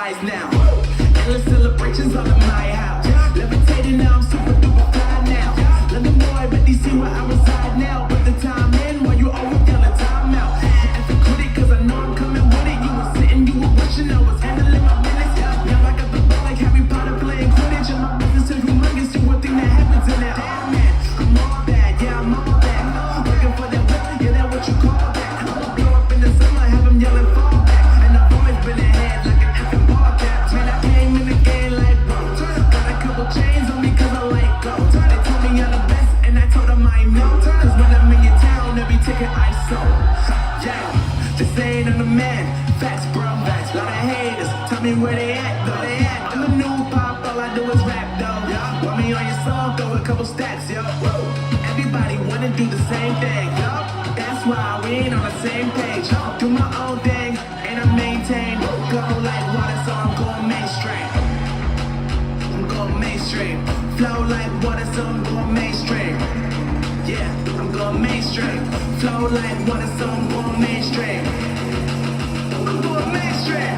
rise now. Endless celebrations all in my house. Levitating now, I'm super duper fly now. London boy, but they see where I reside now. Put the time in while you always yelling time out. And for critic, cause I know I'm coming with it. You were sitting, you were wishing I was handling my business. Now I got the ball like Harry Potter playing Quidditch. And my business is humongous, see one thing that happens in that. Damn man, I'm all that, yeah, I'm all that. Working for that whip, yeah, that's what you call that. I'ma blow up in the summer, have them yelling fall back. And I've always been ahead like an effing ball cap. Man, I came in the game like bro. Got a couple chains on me cause I like go. They told me I'm the best and I told them I know. Cause when I'm in your town, every ticket I sold. Yeah, just saying I'm the man. Facts, bro. Facts. Lot of haters, tell me where they at though. I'm the new pop, all I do is rap though. Want me on your song, throw a couple stats, yo. Everybody wanna do the same thing, yo. That's why we ain't on the same page. Do my own thing and I maintain. Go like water, so I'm going mainstream. I'm going mainstream. Flow like water, so I'm going mainstream. Yeah, I'm going mainstream. Flow like water, so I'm going mainstream. I'm going mainstream.